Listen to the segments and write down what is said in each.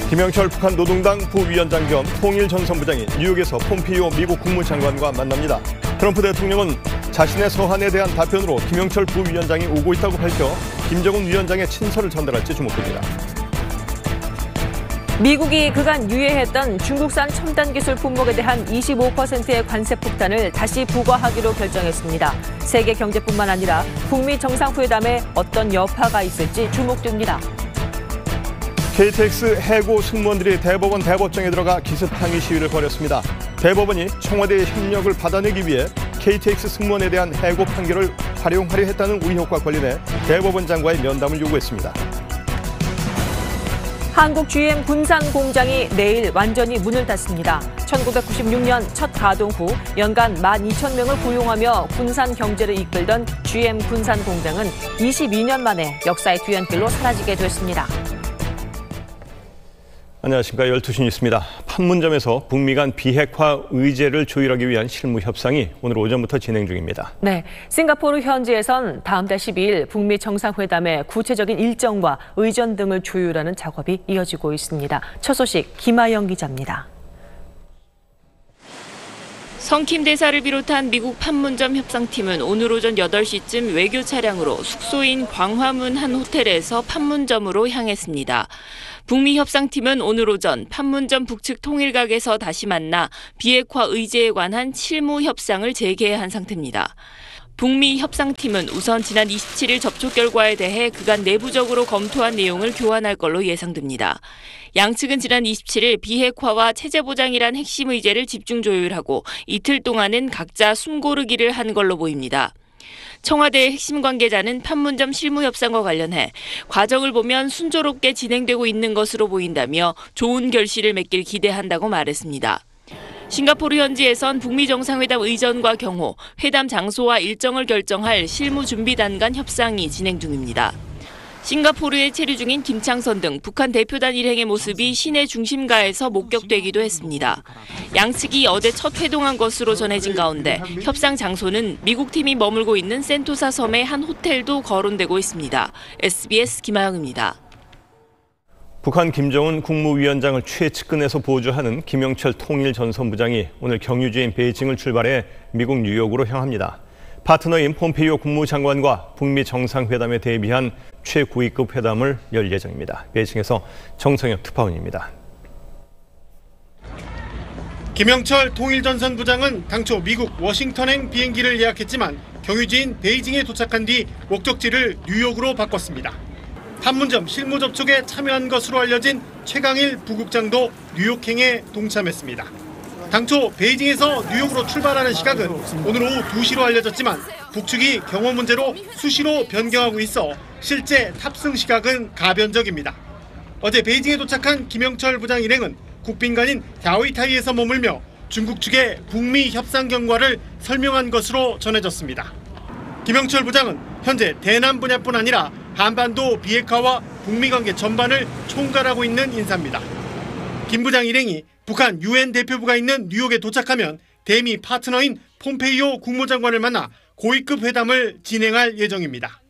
김영철 북한 노동당 부위원장 겸 통일전선부장이 뉴욕에서 폼페이오 미국 국무장관과 만납니다. 트럼프 대통령은 자신의 서한에 대한 답변으로 김영철 부위원장이 오고 있다고 밝혀 김정은 위원장의 친서를 전달할지 주목됩니다. 미국이 그간 유예했던 중국산 첨단 기술 품목에 대한 25%의 관세 폭탄을 다시 부과하기로 결정했습니다. 세계 경제뿐만 아니라 북미 정상회담에 어떤 여파가 있을지 주목됩니다. KTX 해고 승무원들이 대법원 대법정에 들어가 기습항의 시위를 벌였습니다. 대법원이 청와대의 협력을 받아내기 위해 KTX 승무원에 대한 해고 판결을 활용하려 했다는 의혹과 관련해 대법원장과의 면담을 요구했습니다. 한국 GM 군산 공장이 내일 완전히 문을 닫습니다. 1996년 첫 가동 후 연간 12,000명을 고용하며 군산 경제를 이끌던 GM 군산 공장은 22년 만에 역사의 뒤안길로 사라지게 됐습니다. 안녕하십니까. 12시 뉴스입니다. 판문점에서 북미 간 비핵화 의제를 조율하기 위한 실무 협상이 오늘 오전부터 진행 중입니다. 네, 싱가포르 현지에선 다음 달 12일 북미 정상회담의 구체적인 일정과 의전 등을 조율하는 작업이 이어지고 있습니다. 첫 소식 김아영 기자입니다. 성킴 대사를 비롯한 미국 판문점 협상팀은 오늘 오전 8시쯤 외교 차량으로 숙소인 광화문 한 호텔에서 판문점으로 향했습니다. 북미 협상팀은 오늘 오전 판문점 북측 통일각에서 다시 만나 비핵화 의제에 관한 실무 협상을 재개한 상태입니다. 북미 협상팀은 우선 지난 27일 접촉 결과에 대해 그간 내부적으로 검토한 내용을 교환할 걸로 예상됩니다. 양측은 지난 27일 비핵화와 체제 보장이란 핵심 의제를 집중 조율하고 이틀 동안은 각자 숨 고르기를 한 걸로 보입니다. 청와대의 핵심 관계자는 판문점 실무 협상과 관련해 과정을 보면 순조롭게 진행되고 있는 것으로 보인다며 좋은 결실을 맺길 기대한다고 말했습니다. 싱가포르 현지에선 북미 정상회담 의전과 경호, 회담 장소와 일정을 결정할 실무 준비 단간 협상이 진행 중입니다. 싱가포르에 체류 중인 김창선 등 북한 대표단 일행의 모습이 시내 중심가에서 목격되기도 했습니다. 양측이 어제 첫 회동한 것으로 전해진 가운데 협상 장소는 미국 팀이 머물고 있는 센토사 섬의 한 호텔도 거론되고 있습니다. SBS 김아영입니다. 북한 김정은 국무위원장을 최측근에서 보조하는 김영철 통일전선부장이 오늘 경유지인 베이징을 출발해 미국 뉴욕으로 향합니다. 파트너인 폼페이오 국무장관과 북미 정상회담에 대비한 최고위급 회담을 열 예정입니다. 베이징에서 정성엽 특파원입니다. 김영철 통일전선부장은 당초 미국 워싱턴행 비행기를 예약했지만 경유지인 베이징에 도착한 뒤 목적지를 뉴욕으로 바꿨습니다. 판문점 실무 접촉에 참여한 것으로 알려진 최강일 부국장도 뉴욕행에 동참했습니다. 당초 베이징에서 뉴욕으로 출발하는 시각은 오늘 오후 2시로 알려졌지만 북측이 경호 문제로 수시로 변경하고 있어 실제 탑승 시각은 가변적입니다. 어제 베이징에 도착한 김영철 부장 일행은 국빈관인 야오이타이에서 머물며 중국 측의 북미 협상 경과를 설명한 것으로 전해졌습니다. 김영철 부장은 현재 대남 분야뿐 아니라 한반도 비핵화와 북미 관계 전반을 총괄하고 있는 인사입니다. 김 부장 일행이 북한 유엔 대표부가 있는 뉴욕에 도착하면 대미 파트너인 폼페이오 국무장관을 만나 고위급 회담을 진행할 예정입니다.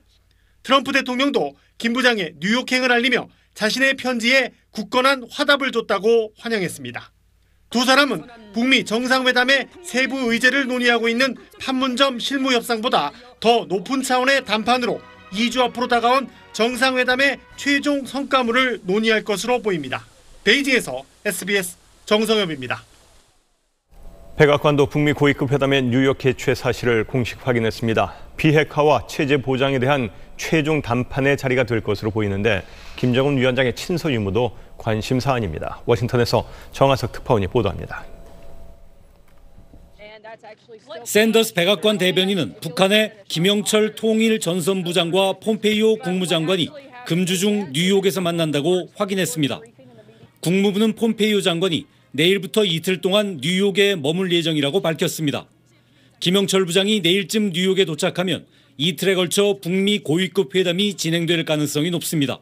트럼프 대통령도 김 부장의 뉴욕행을 알리며 자신의 편지에 굳건한 화답을 줬다고 환영했습니다. 두 사람은 북미 정상회담의 세부 의제를 논의하고 있는 판문점 실무협상보다 더 높은 차원의 담판으로 2주 앞으로 다가온 정상회담의 최종 성과물을 논의할 것으로 보입니다. 베이징에서 SBS 정성엽입니다. 백악관도 북미 고위급 회담의 뉴욕 개최 사실을 공식 확인했습니다. 비핵화와 체제 보장에 대한 최종 담판의 자리가 될 것으로 보이는데 김정은 위원장의 친서 유무도 관심 사안입니다. 워싱턴에서 정하석 특파원이 보도합니다. 샌더스 백악관 대변인은 북한의 김영철 통일전선부장과 폼페이오 국무장관이 금주 중 뉴욕에서 만난다고 확인했습니다. 국무부는 폼페이오 장관이 내일부터 이틀 동안 뉴욕에 머물 예정이라고 밝혔습니다. 김영철 부장이 내일쯤 뉴욕에 도착하면 이틀에 걸쳐 북미 고위급 회담이 진행될 가능성이 높습니다.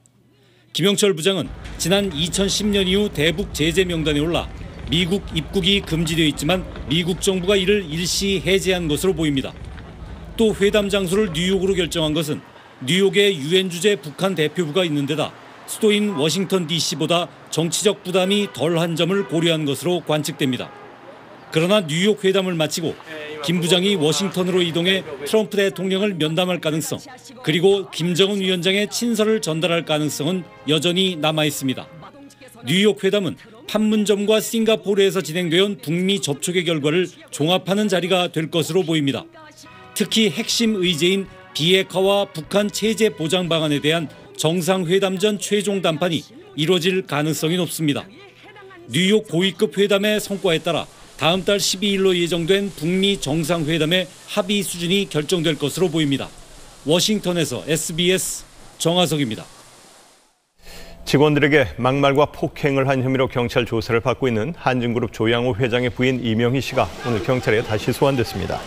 김영철 부장은 지난 2010년 이후 대북 제재 명단에 올라 미국 입국이 금지되어 있지만 미국 정부가 이를 일시 해제한 것으로 보입니다. 또 회담 장소를 뉴욕으로 결정한 것은 뉴욕에 유엔 주재 북한 대표부가 있는 데다 수도인 워싱턴 DC보다 정치적 부담이 덜한 점을 고려한 것으로 관측됩니다. 그러나 뉴욕 회담을 마치고 김 부장이 워싱턴으로 이동해 트럼프 대통령을 면담할 가능성, 그리고 김정은 위원장의 친서를 전달할 가능성은 여전히 남아 있습니다. 뉴욕 회담은 판문점과 싱가포르에서 진행되어 북미 접촉의 결과를 종합하는 자리가 될 것으로 보입니다. 특히 핵심 의제인 비핵화와 북한 체제 보장 방안에 대한 정상회담 전 최종 담판이 이뤄질 가능성이 높습니다. 뉴욕 고위급 회담의 성과에 따라 다음 달 12일로 예정된 북미 정상회담의 합의 수준이 결정될 것으로 보입니다. 워싱턴에서 SBS 정하석입니다. 직원들에게 막말과 폭행을 한 혐의로 경찰 조사를 받고 있는 한진그룹 조양호 회장의 부인 이명희 씨가 오늘 경찰에 다시 소환됐습니다.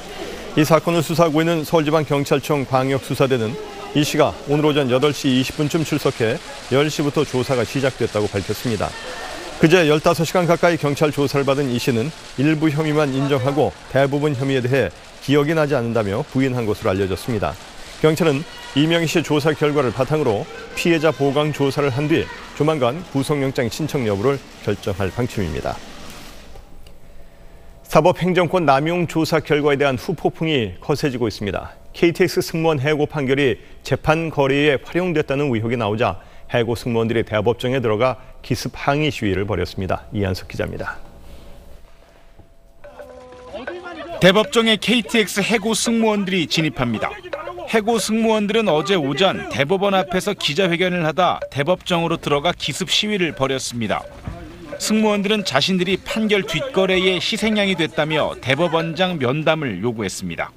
이 사건을 수사하고 있는 서울지방경찰청 광역수사대는 이 씨가 오늘 오전 8시 20분쯤 출석해 10시부터 조사가 시작됐다고 밝혔습니다. 그제 15시간 가까이 경찰 조사를 받은 이 씨는 일부 혐의만 인정하고 대부분 혐의에 대해 기억이 나지 않는다며 부인한 것으로 알려졌습니다. 경찰은 이명희 씨 조사 결과를 바탕으로 피해자 보강 조사를 한 뒤 조만간 구속영장 신청 여부를 결정할 방침입니다. 사법행정권 남용 조사 결과에 대한 후폭풍이 거세지고 있습니다. KTX 승무원 해고 판결이 재판 거래에 활용됐다는 의혹이 나오자 해고 승무원들이 대법정에 들어가 기습 항의 시위를 벌였습니다. 이한석 기자입니다. 대법정에 KTX 해고 승무원들이 진입합니다. 해고 승무원들은 어제 오전 대법원 앞에서 기자회견을 하다 대법정으로 들어가 기습 시위를 벌였습니다. 승무원들은 자신들이 판결 뒷거래에 희생양이 됐다며 대법원장 면담을 요구했습니다.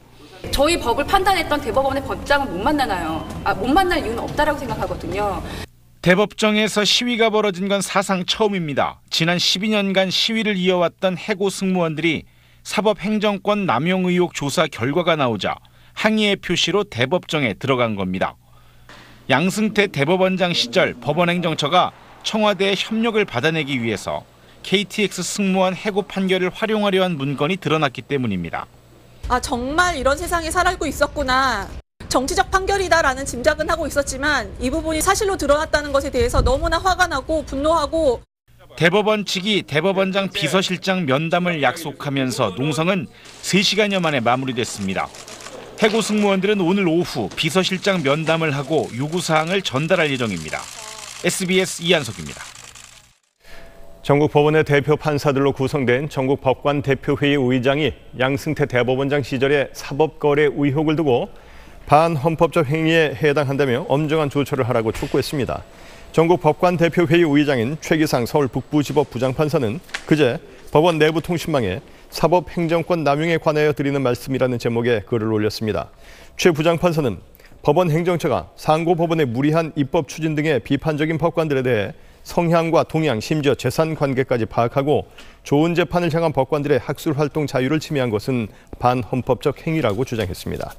저희 법을 판단했던 대법원의 법장은 못 만나나요? 못 만날 이유는 없다라고 생각하거든요. 대법정에서 시위가 벌어진 건 사상 처음입니다. 지난 12년간 시위를 이어왔던 해고 승무원들이 사법행정권 남용 의혹 조사 결과가 나오자 항의의 표시로 대법정에 들어간 겁니다. 양승태 대법원장 시절 법원행정처가 청와대의 협력을 받아내기 위해서 KTX 승무원 해고 판결을 활용하려 한 문건이 드러났기 때문입니다. 정말 이런 세상에 살고 있었구나. 정치적 판결이다라는 짐작은 하고 있었지만 이 부분이 사실로 드러났다는 것에 대해서 너무나 화가 나고 분노하고. 대법원 측이 대법원장 비서실장 면담을 약속하면서 농성은 3시간여 만에 마무리됐습니다. 해고 승무원들은 오늘 오후 비서실장 면담을 하고 요구사항을 전달할 예정입니다. SBS 이한석입니다. 전국 법원의 대표 판사들로 구성된 전국 법관 대표회의 의장이 양승태 대법원장 시절의 사법거래 의혹을 두고 반헌법적 행위에 해당한다며 엄정한 조처를 하라고 촉구했습니다. 전국 법관 대표회의 의장인 최기상 서울 북부지법 부장판사는 그제 법원 내부 통신망에 사법행정권 남용에 관하여 드리는 말씀이라는 제목의 글을 올렸습니다. 최 부장판사는 법원 행정처가 상고법원의 무리한 입법 추진 등의 비판적인 법관들에 대해 성향과 동향, 심지어 재산 관계까지 파악하고 좋은 재판을 향한 법관들의 학술 활동 자유를 침해한 것은 반헌법적 행위라고 주장했습니다.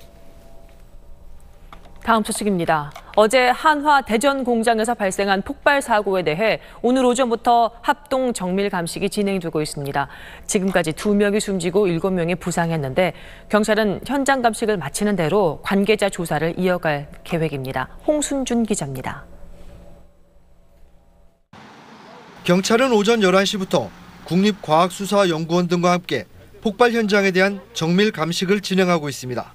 다음 소식입니다. 어제 한화 대전 공장에서 발생한 폭발 사고에 대해 오늘 오전부터 합동 정밀 감식이 진행되고 있습니다. 지금까지 2명이 숨지고 7명이 부상했는데 경찰은 현장 감식을 마치는 대로 관계자 조사를 이어갈 계획입니다. 홍순준 기자입니다. 경찰은 오전 11시부터 국립과학수사연구원 등과 함께 폭발 현장에 대한 정밀 감식을 진행하고 있습니다.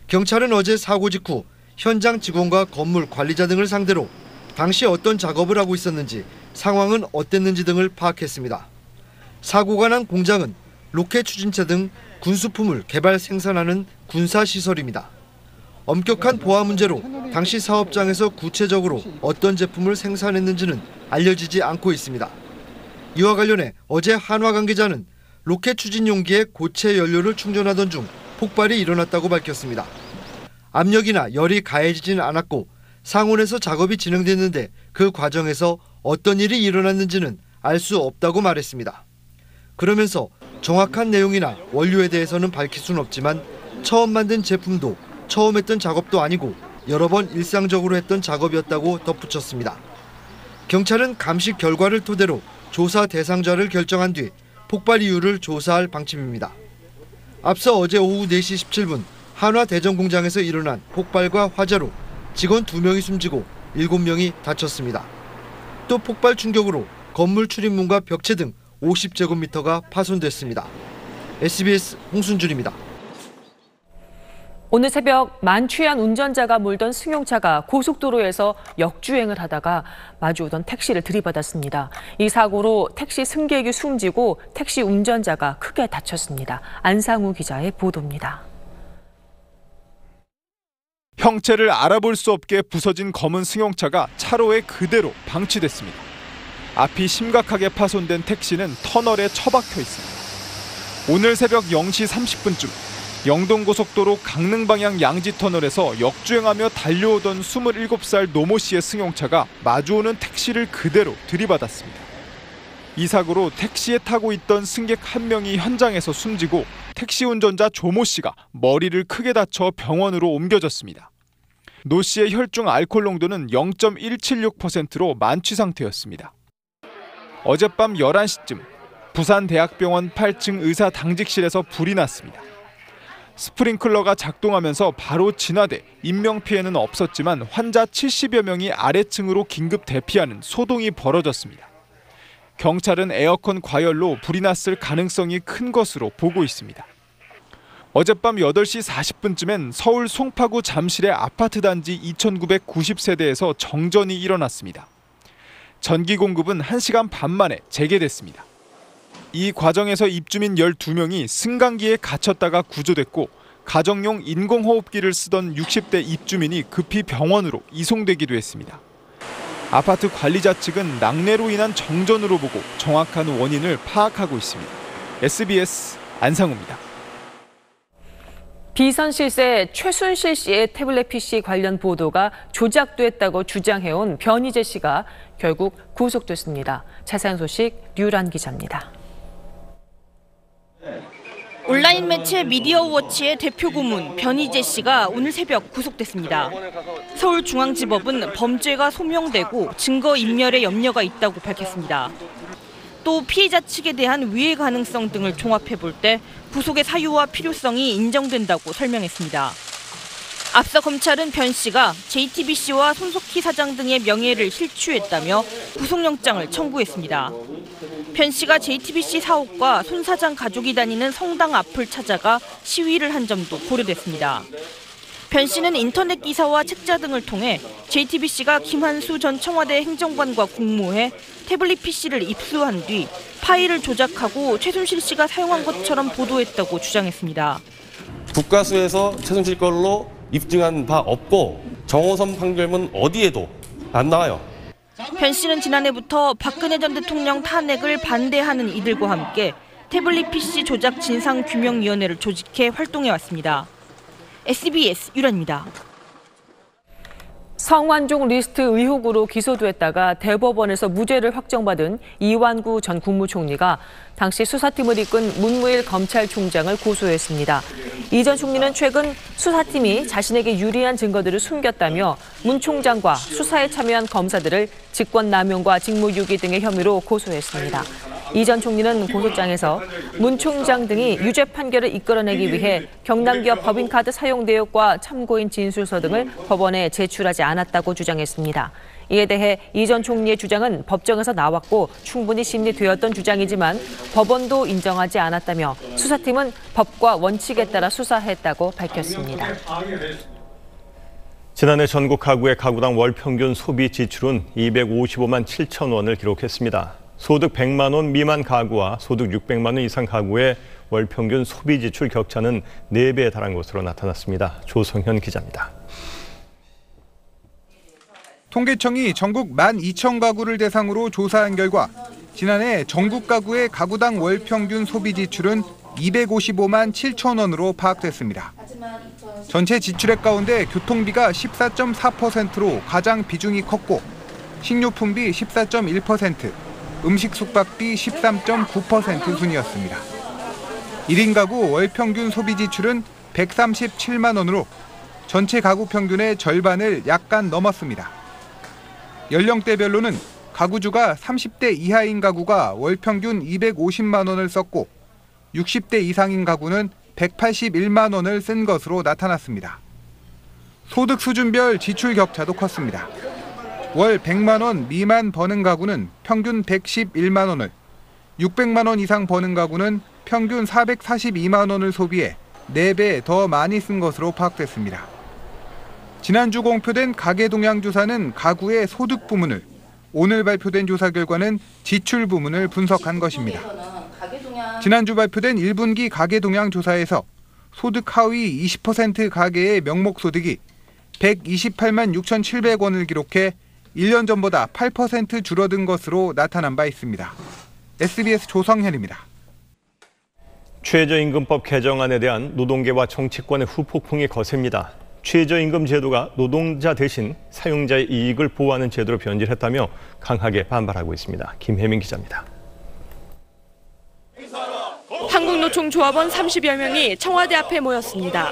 경찰은 어제 사고 직후 현장 직원과 건물 관리자 등을 상대로 당시 어떤 작업을 하고 있었는지, 상황은 어땠는지 등을 파악했습니다. 사고가 난 공장은 로켓 추진체 등 군수품을 개발 생산하는 군사시설입니다. 엄격한 보안 문제로 당시 사업장에서 구체적으로 어떤 제품을 생산했는지는 알려지지 않고 있습니다. 이와 관련해 어제 한화 관계자는 로켓 추진 용기에 고체 연료를 충전하던 중 폭발이 일어났다고 밝혔습니다. 압력이나 열이 가해지진 않았고 상온에서 작업이 진행됐는데 그 과정에서 어떤 일이 일어났는지는 알 수 없다고 말했습니다. 그러면서 정확한 내용이나 원료에 대해서는 밝힐 수는 없지만 처음 만든 제품도 처음 했던 작업도 아니고 여러 번 일상적으로 했던 작업이었다고 덧붙였습니다. 경찰은 감식 결과를 토대로 조사 대상자를 결정한 뒤 폭발 이유를 조사할 방침입니다. 앞서 어제 오후 4시 17분 한화 대전 공장에서 일어난 폭발과 화재로 직원 2명이 숨지고 7명이 다쳤습니다. 별도 폭발 충격으로 건물 출입문과 벽체 등 50제곱미터가 파손됐습니다. SBS 홍순준입니다. 오늘 새벽 만취한 운전자가 몰던 승용차가 고속도로에서 역주행을 하다가 마주오던 택시를 들이받았습니다. 이 사고로 택시 승객이 숨지고 택시 운전자가 크게 다쳤습니다. 안상우 기자의 보도입니다. 형체를 알아볼 수 없게 부서진 검은 승용차가 차로에 그대로 방치됐습니다. 앞이 심각하게 파손된 택시는 터널에 처박혀 있습니다. 오늘 새벽 0시 30분쯤 영동고속도로 강릉 방향 양지터널에서 역주행하며 달려오던 27살 노모 씨의 승용차가 마주오는 택시를 그대로 들이받았습니다. 이 사고로 택시에 타고 있던 승객 1명이 현장에서 숨지고 택시 운전자 조모 씨가 머리를 크게 다쳐 병원으로 옮겨졌습니다. 노 씨의 혈중 알코올 농도는 0.176%로 만취 상태였습니다. 어젯밤 11시쯤 부산대학병원 8층 의사 당직실에서 불이 났습니다. 스프링클러가 작동하면서 바로 진화돼 인명피해는 없었지만 환자 70여 명이 아래층으로 긴급 대피하는 소동이 벌어졌습니다. 경찰은 에어컨 과열로 불이 났을 가능성이 큰 것으로 보고 있습니다. 어젯밤 8시 40분쯤엔 서울 송파구 잠실의 아파트 단지 2990세대에서 정전이 일어났습니다. 전기 공급은 1시간 반 만에 재개됐습니다. 이 과정에서 입주민 12명이 승강기에 갇혔다가 구조됐고 가정용 인공호흡기를 쓰던 60대 입주민이 급히 병원으로 이송되기도 했습니다. 아파트 관리자 측은 낙뢰로 인한 정전으로 보고 정확한 원인을 파악하고 있습니다. SBS 안상우입니다. 비선실세 최순실 씨의 태블릿 PC 관련 보도가 조작됐다고 주장해온 변희재 씨가 결국 구속됐습니다. 자세한 소식 류란 기자입니다. 온라인 매체 미디어워치의 대표 고문 변희재 씨가 오늘 새벽 구속됐습니다. 서울중앙지법은 범죄가 소명되고 증거인멸에 염려가 있다고 밝혔습니다. 또 피해자 측에 대한 위해 가능성 등을 종합해볼 때 구속의 사유와 필요성이 인정된다고 설명했습니다. 앞서 검찰은 변 씨가 JTBC와 손석희 사장 등의 명예를 실추했다며 구속영장을 청구했습니다. 변 씨가 JTBC 사옥과 손 사장 가족이 다니는 성당 앞을 찾아가 시위를 한 점도 고려됐습니다. 변 씨는 인터넷 기사와 책자 등을 통해 JTBC가 김한수 전 청와대 행정관과 공모해 태블릿 PC를 입수한 뒤 파일을 조작하고 최순실 씨가 사용한 것처럼 보도했다고 주장했습니다. 국가수에서 최순실 걸로 입증한 바 없고 정호선 판결문 어디에도 안 나와요. 변 씨는 지난해부터 박근혜 전 대통령 탄핵을 반대하는 이들과 함께 태블릿 PC 조작 진상규명위원회를 조직해 활동해왔습니다. SBS 유란입니다. 성완종 리스트 의혹으로 기소됐다가 대법원에서 무죄를 확정받은 이완구 전 국무총리가 당시 수사팀을 이끈 문무일 검찰총장을 고소했습니다. 이 전 총리는 최근 수사팀이 자신에게 유리한 증거들을 숨겼다며 문 총장과 수사에 참여한 검사들을 직권남용과 직무유기 등의 혐의로 고소했습니다. 이 전 총리는 고소장에서 문 총장 등이 유죄 판결을 이끌어내기 위해 경남기업 법인카드 사용 내역과 참고인 진술서 등을 법원에 제출하지 않았다고 주장했습니다. 이에 대해 이 전 총리의 주장은 법정에서 나왔고 충분히 심리되었던 주장이지만 법원도 인정하지 않았다며 수사팀은 법과 원칙에 따라 수사했다고 밝혔습니다. 지난해 전국 가구의 가구당 월 평균 소비 지출은 255만 7천 원을 기록했습니다. 소득 100만 원 미만 가구와 소득 600만 원 이상 가구의 월 평균 소비 지출 격차는 4배에 달한 것으로 나타났습니다. 조성현 기자입니다. 통계청이 전국 12,000가구를 대상으로 조사한 결과 지난해 전국 가구의 가구당 월 평균 소비 지출은 255만 7천 원으로 파악됐습니다. 전체 지출액 가운데 교통비가 14.4%로 가장 비중이 컸고 식료품비 14.1%, 음식 숙박비 13.9% 순이었습니다. 1인 가구 월 평균 소비 지출은 137만 원으로 전체 가구 평균의 절반을 약간 넘었습니다. 연령대별로는 가구주가 30대 이하인 가구가 월 평균 250만 원을 썼고 60대 이상인 가구는 181만 원을 쓴 것으로 나타났습니다. 소득 수준별 지출 격차도 컸습니다. 월 100만 원 미만 버는 가구는 평균 111만 원을, 600만 원 이상 버는 가구는 평균 442만 원을 소비해 4배 더 많이 쓴 것으로 파악됐습니다. 지난주 공표된 가계동향조사는 가구의 소득 부문을, 오늘 발표된 조사 결과는 지출 부문을 분석한 것입니다. 지난주 발표된 1분기 가계동향조사에서 소득 하위 20% 가계의 명목소득이 128만 6,700원을 기록해 1년 전보다 8% 줄어든 것으로 나타난 바 있습니다. SBS 조성현입니다. 최저임금법 개정안에 대한 노동계와 정치권의 후폭풍이 거셉니다. 최저임금 제도가 노동자 대신 사용자의 이익을 보호하는 제도로 변질했다며 강하게 반발하고 있습니다. 김혜민 기자입니다. 한국노총조합원 30여 명이 청와대 앞에 모였습니다.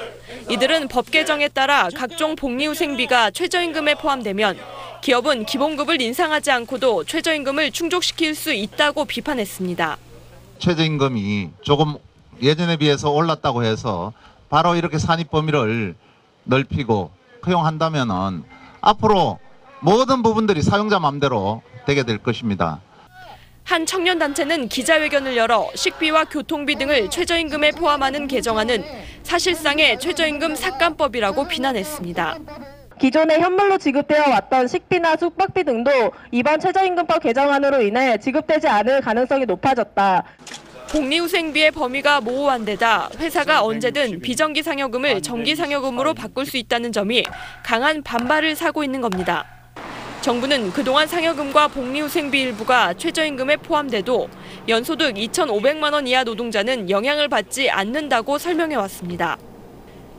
이들은 법 개정에 따라 각종 복리후생비가 최저임금에 포함되면 기업은 기본급을 인상하지 않고도 최저임금을 충족시킬 수 있다고 비판했습니다. 최저임금이 조금 예전에 비해서 올랐다고 해서 바로 이렇게 산입 범위를 넓히고 허용한다면은 앞으로 모든 부분들이 사용자 마음대로 되게 될 것입니다. 한 청년단체는 기자회견을 열어 식비와 교통비 등을 최저임금에 포함하는 개정안은 사실상의 최저임금 삭감법이라고 비난했습니다. 기존에 현물로 지급되어 왔던 식비나 숙박비 등도 이번 최저임금법 개정안으로 인해 지급되지 않을 가능성이 높아졌다. 복리후생비의 범위가 모호한 데다 회사가 언제든 비정기 상여금을 정기 상여금으로 바꿀 수 있다는 점이 강한 반발을 사고 있는 겁니다. 정부는 그동안 상여금과 복리후생비 일부가 최저임금에 포함돼도 연소득 2,500만 원 이하 노동자는 영향을 받지 않는다고 설명해왔습니다.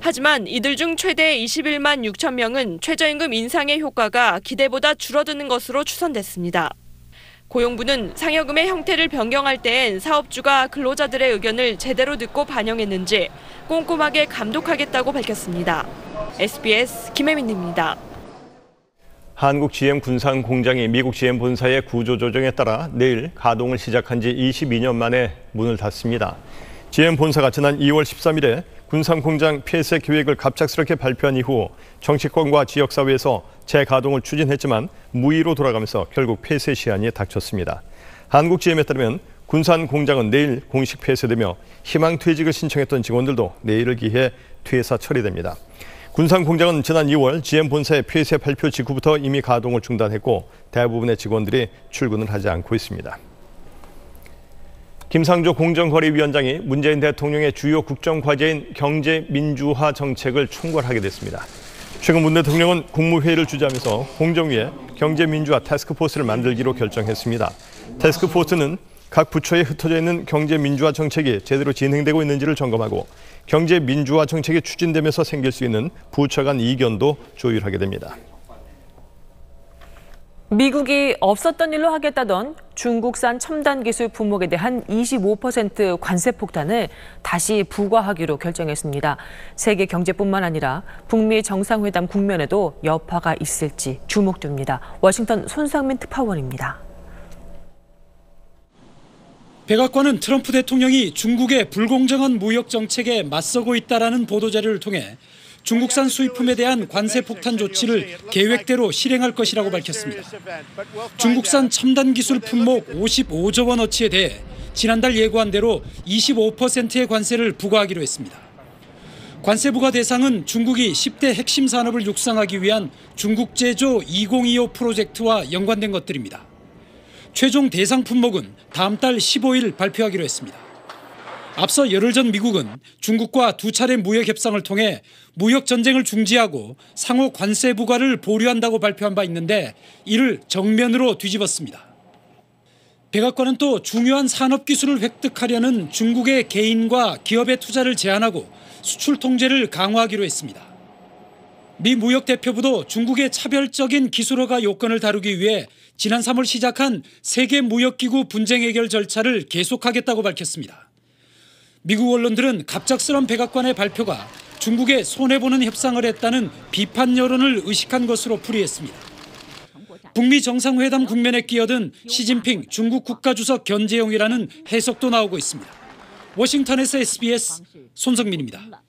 하지만 이들 중 최대 21만 6천 명은 최저임금 인상의 효과가 기대보다 줄어드는 것으로 추산됐습니다. 고용부는 상여금의 형태를 변경할 때엔 사업주가 근로자들의 의견을 제대로 듣고 반영했는지 꼼꼼하게 감독하겠다고 밝혔습니다. SBS 김혜민입니다. 한국 GM 군산 공장이 미국 GM 본사의 구조조정에 따라 내일 가동을 시작한 지 22년 만에 문을 닫습니다. GM 본사가 지난 2월 13일에 군산 공장 폐쇄 계획을 갑작스럽게 발표한 이후 정치권과 지역사회에서 재가동을 추진했지만 무의로 돌아가면서 결국 폐쇄 시한이 닥쳤습니다. 한국 GM에 따르면 군산 공장은 내일 공식 폐쇄되며 희망퇴직을 신청했던 직원들도 내일을 기해 퇴사 처리됩니다. 군산 공장은 지난 2월 GM 본사의 폐쇄 발표 직후부터 이미 가동을 중단했고 대부분의 직원들이 출근을 하지 않고 있습니다. 김상조 공정거래위원장이 문재인 대통령의 주요 국정과제인 경제민주화 정책을 총괄하게 됐습니다. 최근 문 대통령은 국무회의를 주재하면서 공정위에 경제민주화 태스크포스를 만들기로 결정했습니다. 태스크포스는 각 부처에 흩어져 있는 경제민주화 정책이 제대로 진행되고 있는지를 점검하고 경제민주화 정책이 추진되면서 생길 수 있는 부처 간 이견도 조율하게 됩니다. 미국이 없었던 일로 하겠다던 중국산 첨단 기술 품목에 대한 25% 관세 폭탄을 다시 부과하기로 결정했습니다. 세계 경제뿐만 아니라 북미 정상회담 국면에도 여파가 있을지 주목됩니다. 워싱턴 손상민 특파원입니다. 백악관은 트럼프 대통령이 중국의 불공정한 무역 정책에 맞서고 있다라는 보도자료를 통해 중국산 수입품에 대한 관세 폭탄 조치를 계획대로 실행할 것이라고 밝혔습니다. 중국산 첨단 기술 품목 55조 원어치에 대해 지난달 예고한 대로 25%의 관세를 부과하기로 했습니다. 관세 부과 대상은 중국이 10대 핵심 산업을 육성하기 위한 중국 제조 2025 프로젝트와 연관된 것들입니다. 최종 대상 품목은 다음 달 15일 발표하기로 했습니다. 앞서 열흘 전 미국은 중국과 두 차례 무역 협상을 통해 무역 전쟁을 중지하고 상호 관세 부과를 보류한다고 발표한 바 있는데 이를 정면으로 뒤집었습니다. 백악관은 또 중요한 산업 기술을 획득하려는 중국의 개인과 기업의 투자를 제한하고 수출 통제를 강화하기로 했습니다. 미 무역대표부도 중국의 차별적인 기술 허가 요건을 다루기 위해 지난 3월 시작한 세계무역기구 분쟁 해결 절차를 계속하겠다고 밝혔습니다. 미국 언론들은 갑작스런 백악관의 발표가 중국에 손해보는 협상을 했다는 비판 여론을 의식한 것으로 풀이했습니다. 북미 정상회담 국면에 끼어든 시진핑 중국 국가주석 견제용이라는 해석도 나오고 있습니다. 워싱턴에서 SBS 손성민입니다.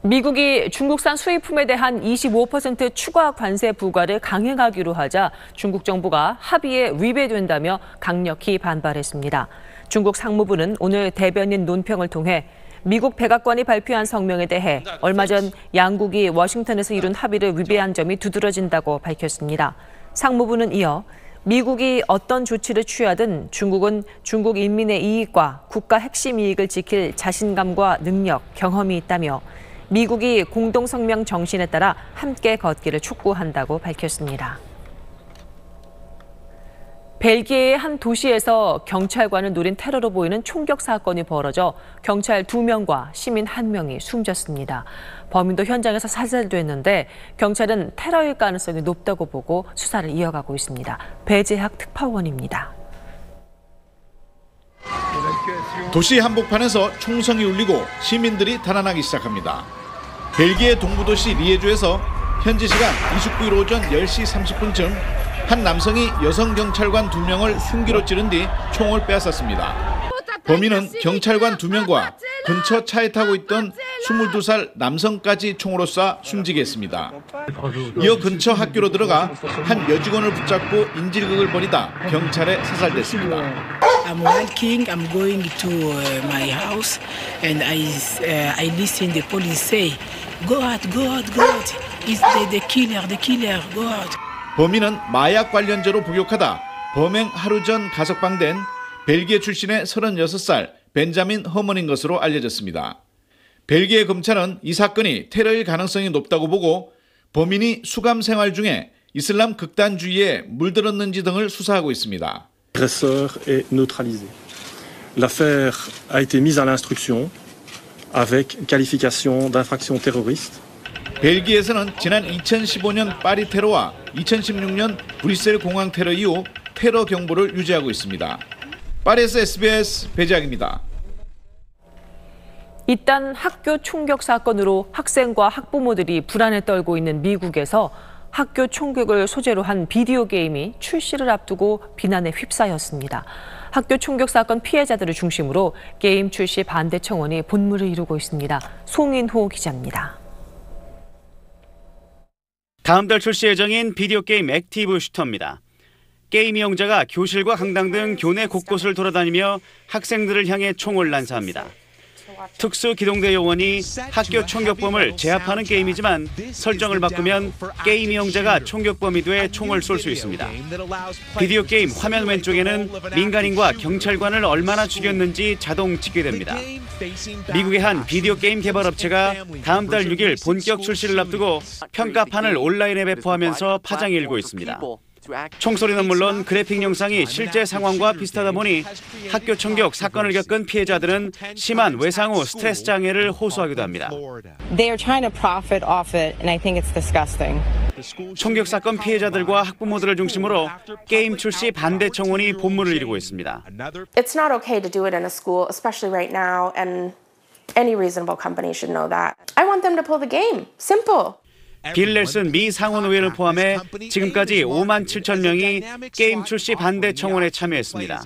미국이 중국산 수입품에 대한 25% 추가 관세 부과를 강행하기로 하자 중국 정부가 합의에 위배된다며 강력히 반발했습니다. 중국 상무부는 오늘 대변인 논평을 통해 미국 백악관이 발표한 성명에 대해 얼마 전 양국이 워싱턴에서 이룬 합의를 위배한 점이 두드러진다고 밝혔습니다. 상무부는 이어 미국이 어떤 조치를 취하든 중국은 중국 인민의 이익과 국가 핵심 이익을 지킬 자신감과 능력, 경험이 있다며 미국이 공동성명 정신에 따라 함께 걷기를 촉구한다고 밝혔습니다. 벨기에의 한 도시에서 경찰관을 노린 테러로 보이는 총격 사건이 벌어져 경찰 2명과 시민 1명이 숨졌습니다. 범인도 현장에서 사살됐는데 경찰은 테러일 가능성이 높다고 보고 수사를 이어가고 있습니다. 배재학 특파원입니다. 도시 한복판에서 총성이 울리고 시민들이 달아나기 시작합니다. 벨기에 동부도시 리에주에서 현지 시간 29일 오전 10시 30분쯤 한 남성이 여성 경찰관 2명을 흉기로 찌른 뒤 총을 빼앗았습니다. 범인은 경찰관 2명과 근처 차에 타고 있던 22살 남성까지 총으로 쏴 숨지게 했습니다. 이어 근처 학교로 들어가 한 여직원을 붙잡고 인질극을 벌이다 경찰에 사살됐습니다. I'm walking, I'm going to my house and I listen the police say, go out, go out, go out. It's the killer, go out. 범인은 마약 관련죄로 복역하다 범행 하루 전 가석방된 벨기에 출신의 36살 벤자민 허먼인 것으로 알려졌습니다. 벨기에 검찰은 이 사건이 테러일 가능성이 높다고 보고 범인이 수감 생활 중에 이슬람 극단주의에 물들었는지 등을 수사하고 있습니다. L'agresseur est neutralisé. L'affaire a été mise à l'instruction avec qualification d'infraction terroriste. 벨기에에서는 지난 2015년 파리 테러와 2016년 브뤼셀 공항 테러 이후 테러 경보를 유지하고 있습니다. 파리에서 SBS 배재학입니다. 잇단 학교 총격 사건으로 학생과 학부모들이 불안에 떨고 있는 미국에서 학교 총격을 소재로 한 비디오 게임이 출시를 앞두고 비난에 휩싸였습니다. 학교 총격 사건 피해자들을 중심으로 게임 출시 반대 청원이 본물을 이루고 있습니다. 송인호 기자입니다. 다음 달 출시 예정인 비디오 게임 액티브 슈터입니다. 게임 이용자가 교실과 강당 등 교내 곳곳을 돌아다니며 학생들을 향해 총을 난사합니다. 특수기동대 요원이 학교 총격범을 제압하는 게임이지만 설정을 바꾸면 게임 이용자가 총격범이 돼 총을 쏠 수 있습니다. 비디오 게임 화면 왼쪽에는 민간인과 경찰관을 얼마나 죽였는지 자동 집계됩니다. 미국의 한 비디오 게임 개발 업체가 다음 달 6일 본격 출시를 앞두고 평가판을 온라인에 배포하면서 파장이 일고 있습니다. 총소리는 물론 그래픽 영상이 실제 상황과 비슷하다 보니 학교 총격 사건을 겪은 피해자들은 심한 외상 후 스트레스 장애를 호소하기도 합니다. They are trying to profit off it, and I think it's disgusting. 총격 사건 피해자들과 학부모들을 중심으로 게임 출시 반대 청원이 본물을 이루고 있습니다. It's not okay to do it in a school, especially right now, and any reasonable company should know that. I want them to pull the game. Simple. 빌 넬슨 미 상원의원을 포함해 지금까지 5만 7천 명이 게임 출시 반대 청원에 참여했습니다.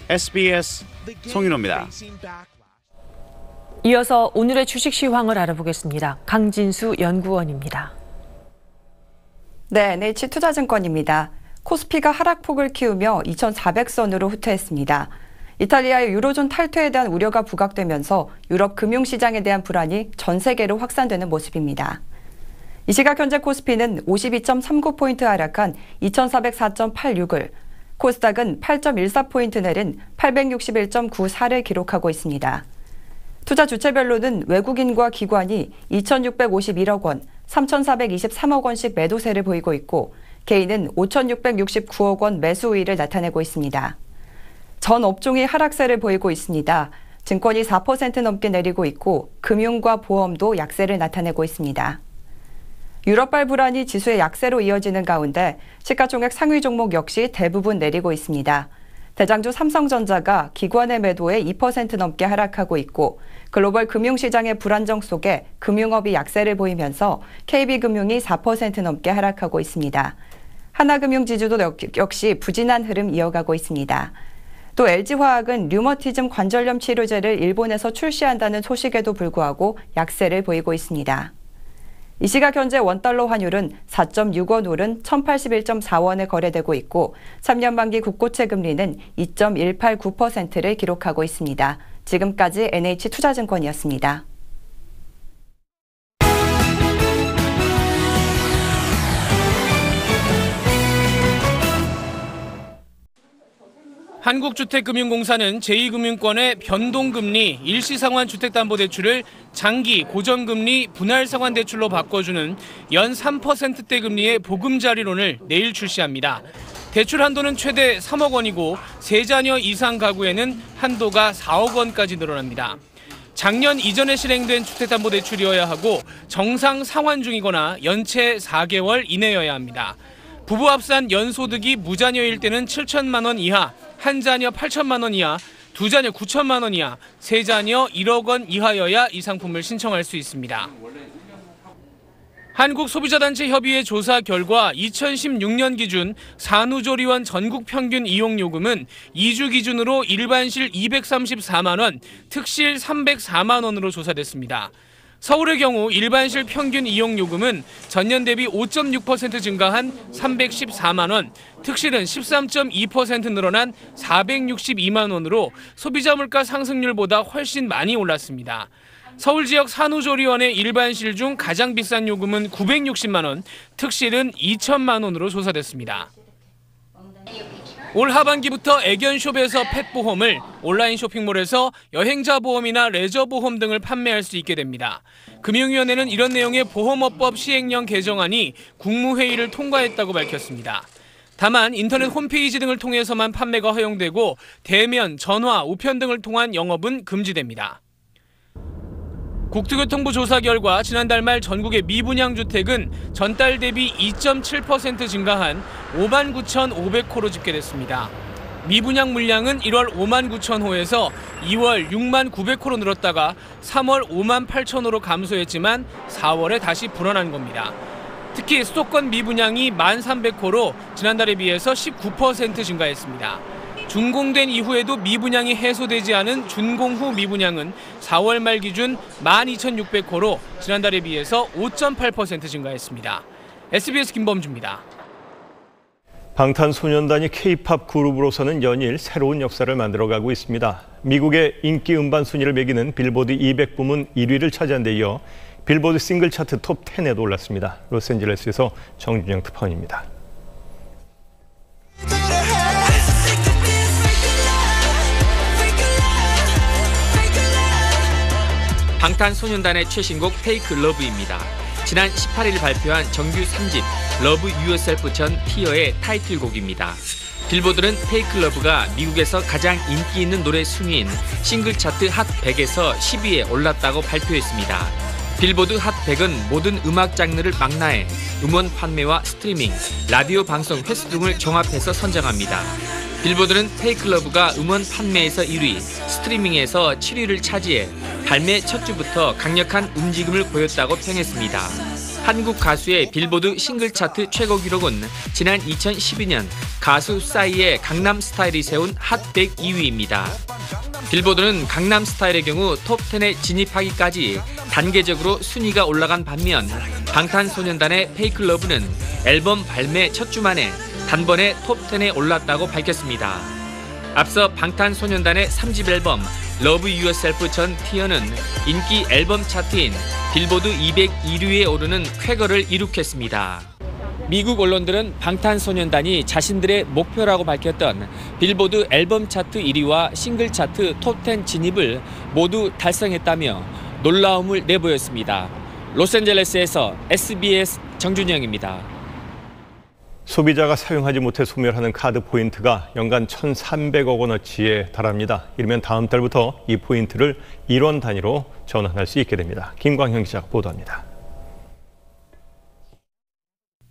SBS 송인호입니다. 이어서 오늘의 주식 시황을 알아보겠습니다. 강진수 연구원입니다. 네, NH투자증권입니다. 코스피가 하락폭을 키우며 2,400선으로 후퇴했습니다. 이탈리아의 유로존 탈퇴에 대한 우려가 부각되면서 유럽 금융시장에 대한 불안이 전 세계로 확산되는 모습입니다. 이 시각 현재 코스피는 52.39포인트 하락한 2,404.86을, 코스닥은 8.14포인트 내린 861.94를 기록하고 있습니다. 투자 주체별로는 외국인과 기관이 2,651억 원, 3,423억 원씩 매도세를 보이고 있고 개인은 5,669억 원 매수 우위를 나타내고 있습니다. 전 업종이 하락세를 보이고 있습니다. 증권이 4% 넘게 내리고 있고 금융과 보험도 약세를 나타내고 있습니다. 유럽발 불안이 지수의 약세로 이어지는 가운데 시가총액 상위 종목 역시 대부분 내리고 있습니다. 대장주 삼성전자가 기관의 매도에 2% 넘게 하락하고 있고 글로벌 금융시장의 불안정 속에 금융업이 약세를 보이면서 KB금융이 4% 넘게 하락하고 있습니다. 하나금융지주도 역시 부진한 흐름 이어가고 있습니다. 또 LG화학은 류머티즘 관절염 치료제를 일본에서 출시한다는 소식에도 불구하고 약세를 보이고 있습니다. 이 시각 현재 원달러 환율은 4.6원 오른 1081.4원에 거래되고 있고 3년 만기 국고채 금리는 2.189%를 기록하고 있습니다. 지금까지 NH투자증권이었습니다. 한국주택금융공사는 제2금융권의 변동금리 일시상환 주택담보대출을 장기 고정금리 분할상환대출로 바꿔주는 연 3%대 금리의 보금자리론을 내일 출시합니다. 대출 한도는 최대 3억 원이고 3자녀 이상 가구에는 한도가 4억 원까지 늘어납니다. 작년 이전에 실행된 주택담보대출이어야 하고 정상 상환 중이거나 연체 4개월 이내여야 합니다. 부부 합산 연소득이 무자녀일 때는 7천만 원 이하, 한 자녀 8천만 원 이하, 두 자녀 9천만 원 이하, 세 자녀 1억 원 이하여야 이 상품을 신청할 수 있습니다. 한국소비자단체협의회 조사 결과 2016년 기준 산후조리원 전국 평균 이용요금은 2주 기준으로 일반실 234만 원, 특실 304만 원으로 조사됐습니다. 서울의 경우 일반실 평균 이용요금은 전년 대비 5.6% 증가한 314만 원, 특실은 13.2% 늘어난 462만 원으로 소비자 물가 상승률보다 훨씬 많이 올랐습니다. 서울 지역 산후조리원의 일반실 중 가장 비싼 요금은 960만 원, 특실은 2천만 원으로 조사됐습니다. 올 하반기부터 애견숍에서 펫보험을, 온라인 쇼핑몰에서 여행자 보험이나 레저 보험 등을 판매할 수 있게 됩니다. 금융위원회는 이런 내용의 보험업법 시행령 개정안이 국무회의를 통과했다고 밝혔습니다. 다만 인터넷 홈페이지 등을 통해서만 판매가 허용되고 대면, 전화, 우편 등을 통한 영업은 금지됩니다. 국토교통부 조사 결과 지난달 말 전국의 미분양 주택은 전달 대비 2.7% 증가한 59,500호로 집계됐습니다. 미분양 물량은 1월 59,000호에서 2월 69,900호로 늘었다가 3월 58,000호로 감소했지만 4월에 다시 불어난 겁니다. 특히 수도권 미분양이 1,300호로 지난달에 비해서 19% 증가했습니다. 준공된 이후에도 미분양이 해소되지 않은 준공 후 미분양은 4월 말 기준 12,600호로 지난달에 비해서 5.8% 증가했습니다. SBS 김범주입니다. 방탄소년단이 K-팝 그룹으로서는 연일 새로운 역사를 만들어가고 있습니다. 미국의 인기 음반 순위를 매기는 빌보드 200 부문 1위를 차지한 데 이어 빌보드 싱글 차트 톱 10에도 올랐습니다. 로스앤젤레스에서 정준영 특파원입니다. 방탄소년단의 최신곡 Fake Love입니다. 지난 18일 발표한 정규 3집 Love Yourself 전 티어의 타이틀곡입니다. 빌보드는 Fake Love가 미국에서 가장 인기 있는 노래 순위인 싱글 차트 핫 100에서 10위에 올랐다고 발표했습니다. 빌보드 핫 100은 모든 음악 장르를 망라해 음원 판매와 스트리밍, 라디오 방송 횟수 등을 종합해서 선정합니다. 빌보드는 Fake Love가 음원 판매에서 1위, 스트리밍에서 7위를 차지해 발매 첫 주부터 강력한 움직임을 보였다고 평했습니다. 한국 가수의 빌보드 싱글 차트 최고 기록은 지난 2012년 가수 싸이의 강남스타일이 세운 핫 100 2위입니다. 빌보드는 강남스타일의 경우 톱 10에 진입하기까지 단계적으로 순위가 올라간 반면 방탄소년단의 Fake Love는 앨범 발매 첫 주 만에 단번에 톱 10에 올랐다고 밝혔습니다. 앞서 방탄소년단의 3집 앨범 Love Yourself 전 티어는 인기 앨범 차트인 빌보드 200 1위에 오르는 쾌거를 이룩했습니다. 미국 언론들은 방탄소년단이 자신들의 목표라고 밝혔던 빌보드 앨범 차트 1위와 싱글 차트 톱 10 진입을 모두 달성했다며 놀라움을 내보였습니다. 로스앤젤레스에서 SBS 정준영입니다. 소비자가 사용하지 못해 소멸하는 카드 포인트가 연간 1,300억 원어치에 달합니다. 이르면 다음 달부터 이 포인트를 1원 단위로 전환할 수 있게 됩니다. 김광형 기자가 보도합니다.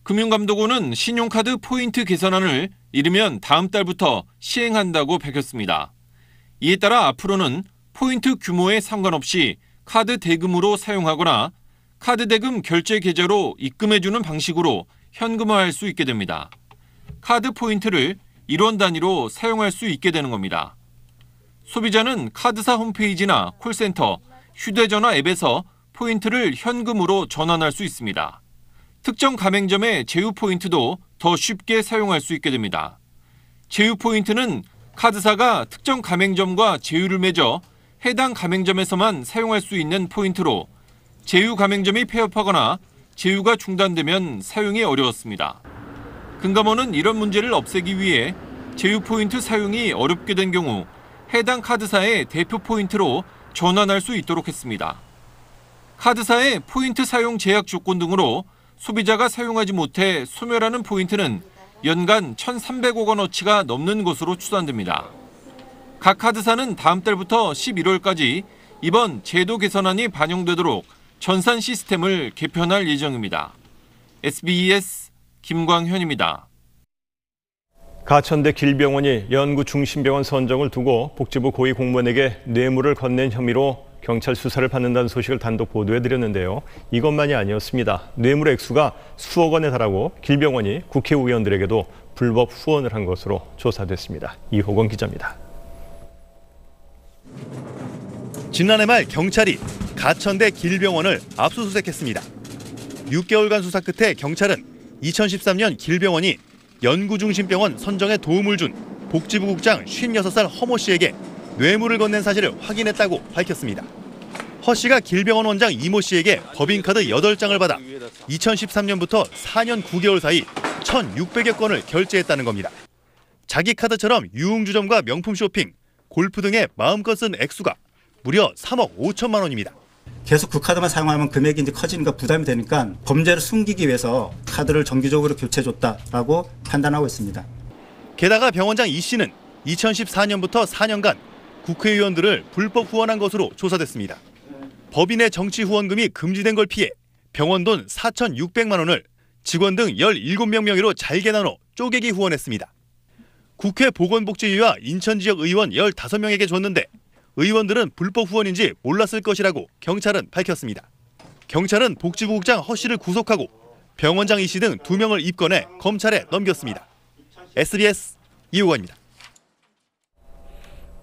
금융감독원은 신용카드 포인트 개선안을 이르면 다음 달부터 시행한다고 밝혔습니다. 이에 따라 앞으로는 포인트 규모에 상관없이 카드 대금으로 사용하거나 카드 대금 결제 계좌로 입금해주는 방식으로 현금화할 수 있게 됩니다. 카드 포인트를 1원 단위로 사용할 수 있게 되는 겁니다. 소비자는 카드사 홈페이지나 콜센터, 휴대전화 앱에서 포인트를 현금으로 전환할 수 있습니다. 특정 가맹점의 제휴 포인트도 더 쉽게 사용할 수 있게 됩니다. 제휴 포인트는 카드사가 특정 가맹점과 제휴를 맺어 해당 가맹점에서만 사용할 수 있는 포인트로 제휴 가맹점이 폐업하거나 제휴가 중단되면 사용이 어려웠습니다. 금감원은 이런 문제를 없애기 위해 제휴 포인트 사용이 어렵게 된 경우 해당 카드사의 대표 포인트로 전환할 수 있도록 했습니다. 카드사의 포인트 사용 제약 조건 등으로 소비자가 사용하지 못해 소멸하는 포인트는 연간 1,300억 원어치가 넘는 것으로 추산됩니다. 각 카드사는 다음 달부터 11월까지 이번 제도 개선안이 반영되도록 전산 시스템을 개편할 예정입니다. SBS 김광현입니다. 가천대 길병원이 연구 중심병원 선정을 두고 복지부 고위 공무원에게 뇌물을 건넨 혐의로 경찰 수사를 받는다는 소식을 단독 보도해드렸는데요. 이것만이 아니었습니다. 뇌물 액수가 수억 원에 달하고 길병원이 국회의원들에게도 불법 후원을 한 것으로 조사됐습니다. 이호건 기자입니다. 지난해 말 경찰이 가천대 길병원을 압수수색했습니다. 6개월간 수사 끝에 경찰은 2013년 길병원이 연구중심병원 선정에 도움을 준 복지부 국장 56살 허모 씨에게 뇌물을 건넨 사실을 확인했다고 밝혔습니다. 허 씨가 길병원 원장 이모 씨에게 법인카드 8장을 받아 2013년부터 4년 9개월 사이 1,600여 건을 결제했다는 겁니다. 자기 카드처럼 유흥주점과 명품 쇼핑, 골프 등에 마음껏 쓴 액수가 무려 3억 5천만 원입니다. 계속 그 카드만 사용하면 금액이 이제 커지니까 부담이 되니까 범죄를 숨기기 위해서 카드를 정기적으로 교체해줬다라고 판단하고 있습니다. 게다가 병원장 이 씨는 2014년부터 4년간 국회의원들을 불법 후원한 것으로 조사됐습니다. 법인의 정치 후원금이 금지된 걸 피해 병원 돈 4,600만 원을 직원 등 17명 명의로 잘게 나눠 쪼개기 후원했습니다. 국회 보건복지위와 인천 지역 의원 15명에게 줬는데 의원들은 불법 후원인지 몰랐을 것이라고 경찰은 밝혔습니다. 경찰은 복지부 국장 허 씨를 구속하고 병원장 이 씨 등 2명을 입건해 검찰에 넘겼습니다. SBS 이호건입니다.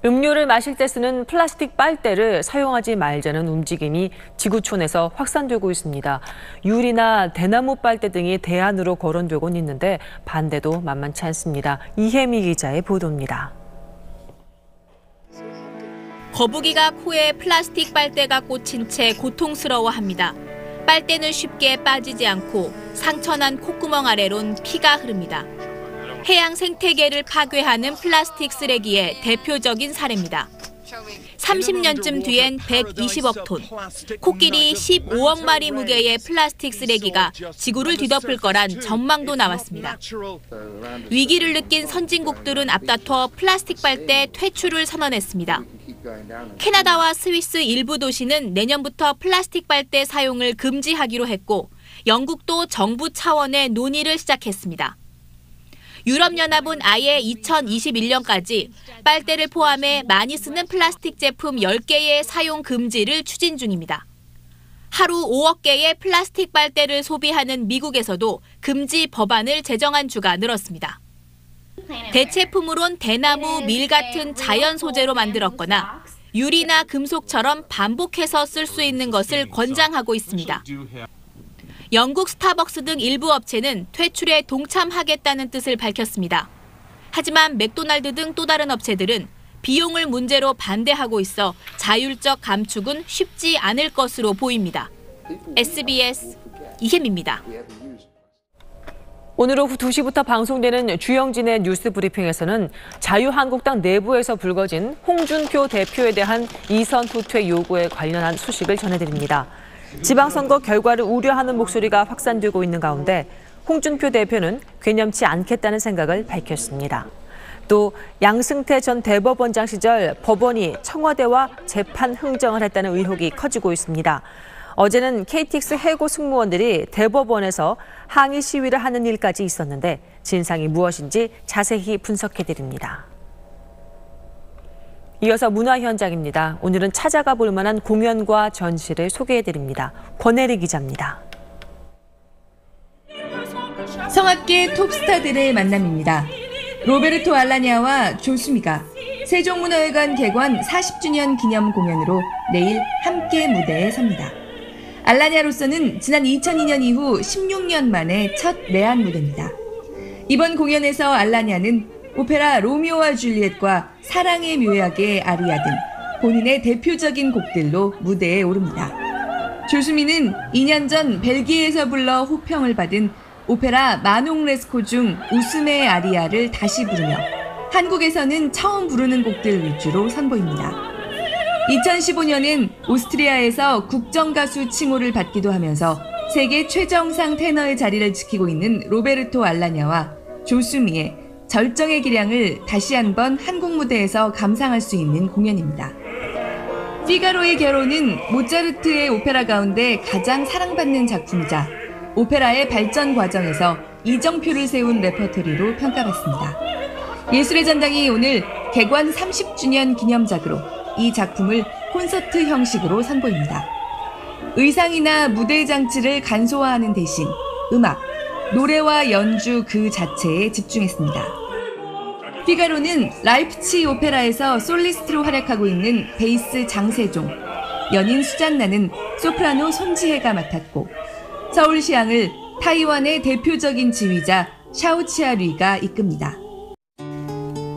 음료를 마실 때 쓰는 플라스틱 빨대를 사용하지 말자는 움직임이 지구촌에서 확산되고 있습니다. 유리나 대나무 빨대 등이 대안으로 거론되곤 있는데 반대도 만만치 않습니다. 이혜미 기자의 보도입니다. 거북이가 코에 플라스틱 빨대가 꽂힌 채 고통스러워합니다. 빨대는 쉽게 빠지지 않고 상처난 콧구멍 아래론 피가 흐릅니다. 해양 생태계를 파괴하는 플라스틱 쓰레기의 대표적인 사례입니다. 30년쯤 뒤엔 120억 톤, 코끼리 15억 마리 무게의 플라스틱 쓰레기가 지구를 뒤덮을 거란 전망도 나왔습니다. 위기를 느낀 선진국들은 앞다퉈 플라스틱 빨대 퇴출을 선언했습니다. 캐나다와 스위스 일부 도시는 내년부터 플라스틱 빨대 사용을 금지하기로 했고, 영국도 정부 차원의 논의를 시작했습니다. 유럽연합은 아예 2021년까지 빨대를 포함해 많이 쓰는 플라스틱 제품 10개의 사용 금지를 추진 중입니다. 하루 5억 개의 플라스틱 빨대를 소비하는 미국에서도 금지 법안을 제정한 주가 늘었습니다. 대체품으론 대나무, 밀 같은 자연 소재로 만들었거나 유리나 금속처럼 반복해서 쓸 수 있는 것을 권장하고 있습니다. 영국 스타벅스 등 일부 업체는 퇴출에 동참하겠다는 뜻을 밝혔습니다. 하지만 맥도날드 등 또 다른 업체들은 비용을 문제로 반대하고 있어 자율적 감축은 쉽지 않을 것으로 보입니다. SBS 이혜미입니다. 오늘 오후 2시부터 방송되는 주영진의 뉴스 브리핑에서는 자유한국당 내부에서 불거진 홍준표 대표에 대한 이선 후퇴 요구에 관련한 소식을 전해드립니다. 지방선거 결과를 우려하는 목소리가 확산되고 있는 가운데 홍준표 대표는 괴념치 않겠다는 생각을 밝혔습니다. 또 양승태 전 대법원장 시절 법원이 청와대와 재판 흥정을 했다는 의혹이 커지고 있습니다. 어제는 KTX 해고 승무원들이 대법원에서 항의 시위를 하는 일까지 있었는데 진상이 무엇인지 자세히 분석해드립니다. 이어서 문화 현장입니다. 오늘은 찾아가 볼 만한 공연과 전시를 소개해드립니다. 권혜리 기자입니다. 성악계 톱스타들의 만남입니다. 로베르토 알라냐와 조수미가 세종문화회관 개관 40주년 기념 공연으로 내일 함께 무대에 섭니다. 알라냐로서는 지난 2002년 이후 16년 만에 첫 내한 무대입니다. 이번 공연에서 알라냐는 오페라 로미오와 줄리엣과 사랑의 묘약의 아리아 등 본인의 대표적인 곡들로 무대에 오릅니다. 조수미는 2년 전 벨기에에서 불러 호평을 받은 오페라 마농 레스코 중 웃음의 아리아를 다시 부르며 한국에서는 처음 부르는 곡들 위주로 선보입니다. 2015년엔 오스트리아에서 국정가수 칭호를 받기도 하면서 세계 최정상 테너의 자리를 지키고 있는 로베르토 알라냐와 조수미의 절정의 기량을 다시 한번 한국 무대에서 감상할 수 있는 공연입니다. 피가로의 결혼은 모차르트의 오페라 가운데 가장 사랑받는 작품이자 오페라의 발전 과정에서 이정표를 세운 레퍼토리로 평가받습니다. 예술의 전당이 오늘 개관 30주년 기념작으로 이 작품을 콘서트 형식으로 선보입니다. 의상이나 무대 장치를 간소화하는 대신 음악, 노래와 연주 그 자체에 집중했습니다. 피가로는 라이프치 오페라에서 솔리스트로 활약하고 있는 베이스 장세종, 연인 수잔나는 소프라노 손지혜가 맡았고 서울시향을 타이완의 대표적인 지휘자 샤오치아 류가 이끕니다.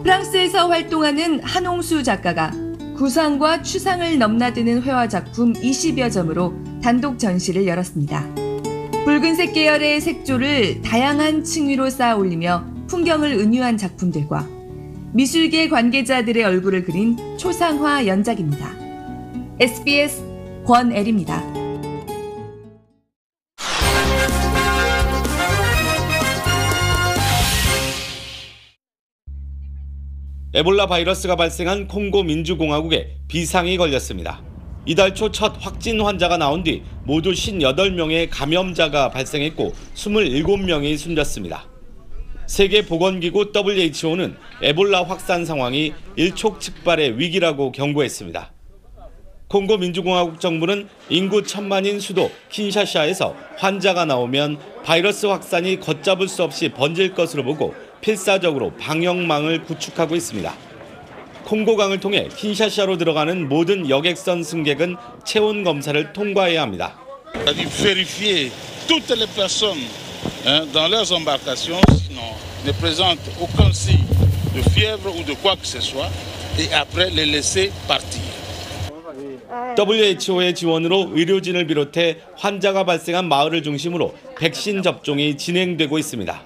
프랑스에서 활동하는 한홍수 작가가 구상과 추상을 넘나드는 회화 작품 20여 점으로 단독 전시를 열었습니다. 붉은색 계열의 색조를 다양한 층위로 쌓아 올리며 풍경을 은유한 작품들과 미술계 관계자들의 얼굴을 그린 초상화 연작입니다. SBS 권애리입니다. 에볼라 바이러스가 발생한 콩고 민주공화국에 비상이 걸렸습니다. 이달 초 첫 확진 환자가 나온 뒤 모두 58명의 감염자가 발생했고 27명이 숨졌습니다. 세계보건기구 WHO는 에볼라 확산 상황이 일촉즉발의 위기라고 경고했습니다. 콩고 민주공화국 정부는 인구 1000만인 수도 킨샤샤에서 환자가 나오면 바이러스 확산이 걷잡을 수 없이 번질 것으로 보고 필사적으로 방역망을 구축하고 있습니다. 콩고강을 통해 킨샤샤로 들어가는 모든 여객선 승객은 체온 검사를 통과해야 합니다. Vérifier toutes les personnes dans leurs embarcations ne présentent aucun signe de fièvre ou de quoi que ce soit et après les laisser partir. WHO의 지원으로 의료진을 비롯해 환자가 발생한 마을을 중심으로 백신 접종이 진행되고 있습니다.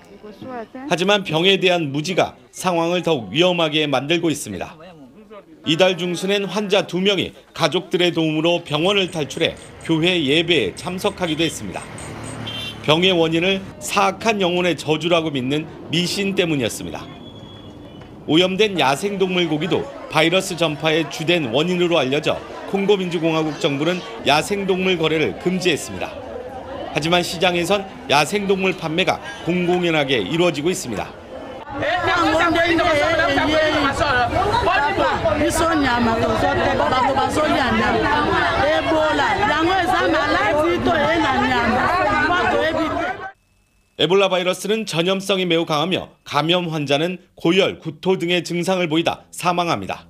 하지만 병에 대한 무지가 상황을 더욱 위험하게 만들고 있습니다. 이달 중순엔 환자 2명이 가족들의 도움으로 병원을 탈출해 교회 예배에 참석하기도 했습니다. 병의 원인을 사악한 영혼의 저주라고 믿는 미신 때문이었습니다. 오염된 야생동물 고기도 바이러스 전파의 주된 원인으로 알려져 콩고 민주공화국 정부는 야생동물 거래를 금지했습니다. 하지만 시장에선 야생동물 판매가 공공연하게 이루어지고 있습니다. 에볼라 바이러스는 전염성이 매우 강하며 감염 환자는 고열, 구토 등의 증상을 보이다 사망합니다.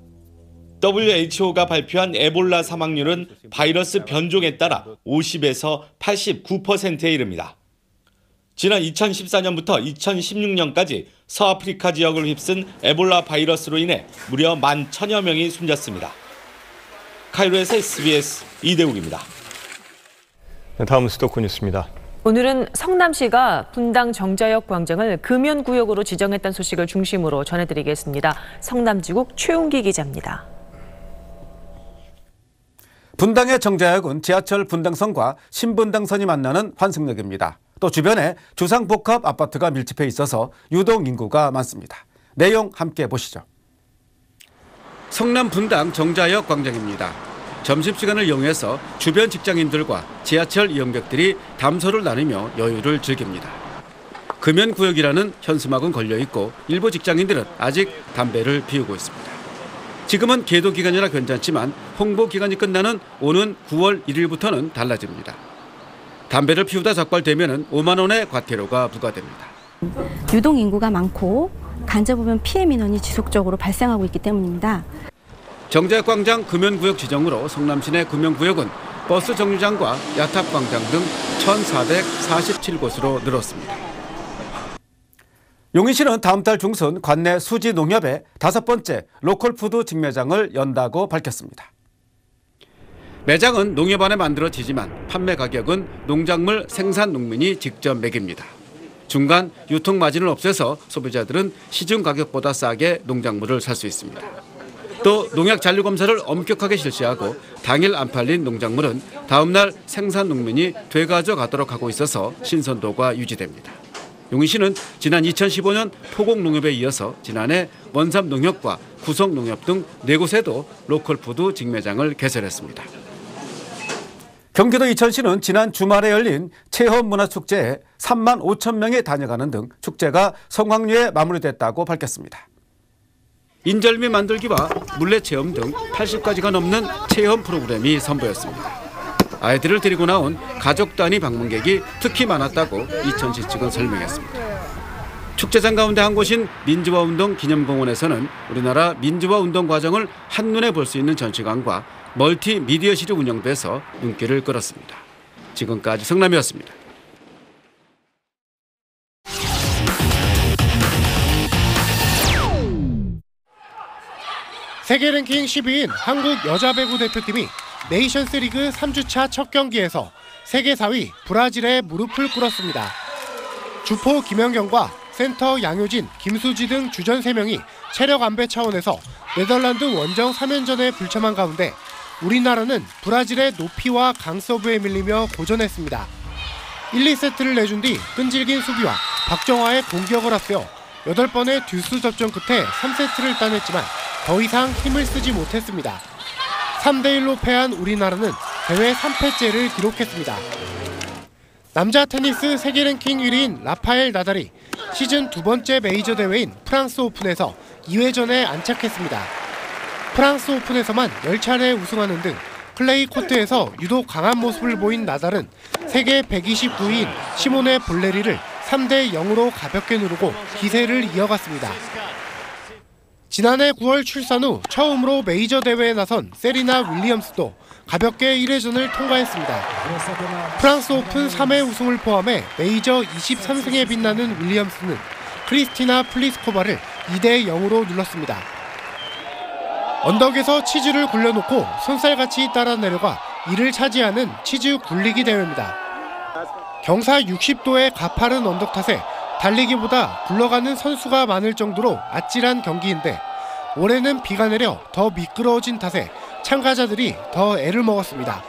WHO가 발표한 에볼라 사망률은 바이러스 변종에 따라 50에서 89%에 이릅니다. 지난 2014년부터 2016년까지 서아프리카 지역을 휩쓴 에볼라 바이러스로 인해 무려 11,000여 명이 숨졌습니다. 카이로에서 SBS 이대욱입니다. 다음 수도권 뉴스입니다. 오늘은 성남시가 분당 정자역 광장을 금연구역으로 지정했다는 소식을 중심으로 전해드리겠습니다. 성남지국 최웅기 기자입니다. 분당의 정자역은 지하철 분당선과 신분당선이 만나는 환승역입니다. 또 주변에 주상복합 아파트가 밀집해 있어서 유동 인구가 많습니다. 내용 함께 보시죠. 성남 분당 정자역 광장입니다. 점심시간을 이용해서 주변 직장인들과 지하철 이용객들이 담소를 나누며 여유를 즐깁니다. 금연구역이라는 현수막은 걸려있고 일부 직장인들은 아직 담배를 피우고 있습니다. 지금은 계도 기간이라 괜찮지만 홍보 기간이 끝나는 오는 9월 1일부터는 달라집니다. 담배를 피우다 적발되면 5만 원의 과태료가 부과됩니다. 유동 인구가 많고 간접부분 피해 민원이 지속적으로 발생하고 있기 때문입니다. 정자광장 금연구역 지정으로 성남 시내 금연구역은 버스 정류장과 야탑광장 등 1,447곳으로 늘었습니다. 용인시는 다음 달 중순 관내 수지 농협의 5번째 로컬푸드 직매장을 연다고 밝혔습니다. 매장은 농협 안에 만들어지지만 판매 가격은 농작물 생산 농민이 직접 매깁니다. 중간 유통 마진을 없애서 소비자들은 시중 가격보다 싸게 농작물을 살 수 있습니다. 또 농약 잔류 검사를 엄격하게 실시하고 당일 안 팔린 농작물은 다음 날 생산 농민이 되가져가도록 하고 있어서 신선도가 유지됩니다. 용인시는 지난 2015년 포곡농협에 이어서 지난해 원삼농협과 구성농협 등 4곳에도 로컬푸드 직매장을 개설했습니다. 경기도 이천시는 지난 주말에 열린 체험문화축제에 3만 5천 명이 다녀가는 등 축제가 성황리에 마무리됐다고 밝혔습니다. 인절미 만들기와 물레체험 등 80가지가 넘는 체험 프로그램이 선보였습니다. 아이들을 데리고 나온 가족 단위 방문객이 특히 많았다고 이천시 측은 설명했습니다. 축제장 가운데 한 곳인 민주화운동 기념공원에서는 우리나라 민주화운동 과정을 한눈에 볼 수 있는 전시관과 멀티미디어실이 운영돼서 눈길을 끌었습니다. 지금까지 성남이었습니다. 세계 랭킹 10위인 한국 여자 배구 대표팀이 네이션스 리그 3주차 첫 경기에서 세계 4위 브라질에 무릎을 꿇었습니다. 주포 김연경과 센터 양효진, 김수지 등 주전 3명이 체력 안배 차원에서 네덜란드 원정 3연전에 불참한 가운데 우리나라는 브라질의 높이와 강서브에 밀리며 고전했습니다. 1, 2세트를 내준 뒤 끈질긴 수비와 박정화의 공격을 앞세워 8번의 듀스 접전 끝에 3세트를 따냈지만 더 이상 힘을 쓰지 못했습니다. 3대1로 패한 우리나라는 대회 3패째를 기록했습니다. 남자 테니스 세계 랭킹 1위인 라파엘 나달이 시즌 2번째 메이저 대회인 프랑스 오픈에서 2회전에 안착했습니다. 프랑스 오픈에서만 10차례 우승하는 등 클레이 코트에서 유독 강한 모습을 보인 나달은 세계 129위인 시모네 볼레리를 3대0으로 가볍게 누르고 기세를 이어갔습니다. 지난해 9월 출산 후 처음으로 메이저 대회에 나선 세리나 윌리엄스도 가볍게 1회전을 통과했습니다. 프랑스 오픈 3회 우승을 포함해 메이저 23승에 빛나는 윌리엄스는 크리스티나 플리스코바를 2대0으로 눌렀습니다. 언덕에서 치즈를 굴려놓고 손살같이 따라 내려가 이를 차지하는 치즈 굴리기 대회입니다. 경사 60도의 가파른 언덕 탓에 달리기보다 굴러가는 선수가 많을 정도로 아찔한 경기인데 올해는 비가 내려 더 미끄러워진 탓에 참가자들이 더 애를 먹었습니다.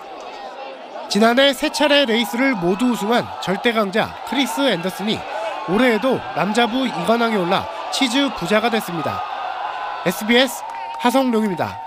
지난해 3차례 레이스를 모두 우승한 절대 강자 크리스 앤더슨이 올해에도 남자부 2관왕에 올라 치즈 부자가 됐습니다. SBS 하성룡입니다.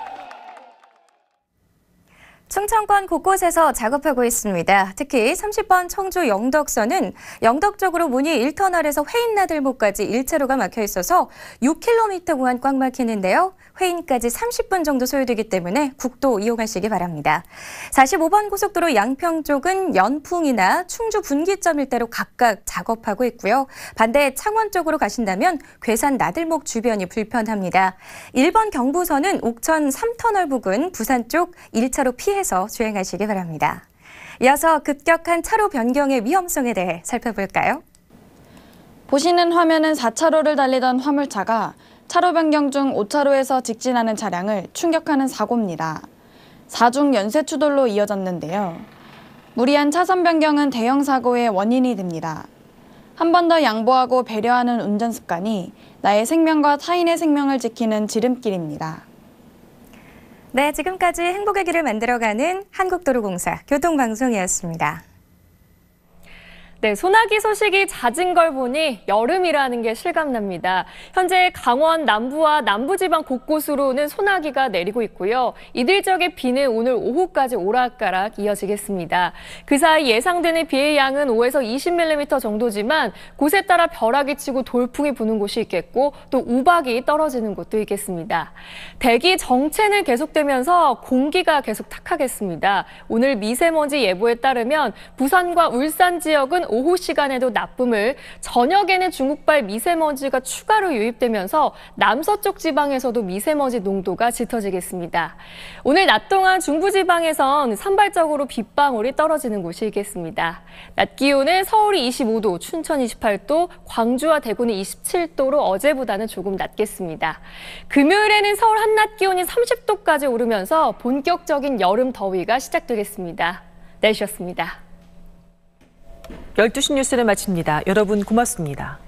충청권 곳곳에서 작업하고 있습니다. 특히 30번 청주 영덕선은 영덕 쪽으로 문이 1터널에서 회인나들목까지 1차로가 막혀 있어서 6km 구간 꽉 막히는데요. 회인까지 30분 정도 소요되기 때문에 국도 이용하시기 바랍니다. 45번 고속도로 양평 쪽은 연풍이나 충주 분기점 일대로 각각 작업하고 있고요. 반대 창원 쪽으로 가신다면 괴산 나들목 주변이 불편합니다. 1번 경부선은 옥천 3터널 부근 부산 쪽 1차로 피해서 주행하시기 바랍니다. 이어서 급격한 차로 변경의 위험성에 대해 살펴볼까요? 보시는 화면은 4차로를 달리던 화물차가 차로 변경 중 5차로에서 직진하는 차량을 충격하는 사고입니다. 4중 연쇄 추돌로 이어졌는데요. 무리한 차선 변경은 대형 사고의 원인이 됩니다. 한 번 더 양보하고 배려하는 운전 습관이 나의 생명과 타인의 생명을 지키는 지름길입니다. 네, 지금까지 행복의 길을 만들어가는 한국도로공사 교통방송이었습니다. 네, 소나기 소식이 잦은 걸 보니 여름이라는 게 실감납니다. 현재 강원 남부와 남부지방 곳곳으로는 소나기가 내리고 있고요. 이들 지역의 비는 오늘 오후까지 오락가락 이어지겠습니다. 그 사이 예상되는 비의 양은 5에서 20mm 정도지만 곳에 따라 벼락이 치고 돌풍이 부는 곳이 있겠고 또 우박이 떨어지는 곳도 있겠습니다. 대기 정체는 계속되면서 공기가 계속 탁하겠습니다. 오늘 미세먼지 예보에 따르면 부산과 울산 지역은 오후 시간에도 나쁨을, 저녁에는 중국발 미세먼지가 추가로 유입되면서 남서쪽 지방에서도 미세먼지 농도가 짙어지겠습니다. 오늘 낮 동안 중부지방에선 산발적으로 빗방울이 떨어지는 곳이 있겠습니다. 낮 기온은 서울이 25도, 춘천 28도, 광주와 대구는 27도로 어제보다는 조금 낮겠습니다. 금요일에는 서울 한낮 기온이 30도까지 오르면서 본격적인 여름 더위가 시작되겠습니다. 날씨였습니다. 12시 뉴스를 마칩니다. 여러분 고맙습니다.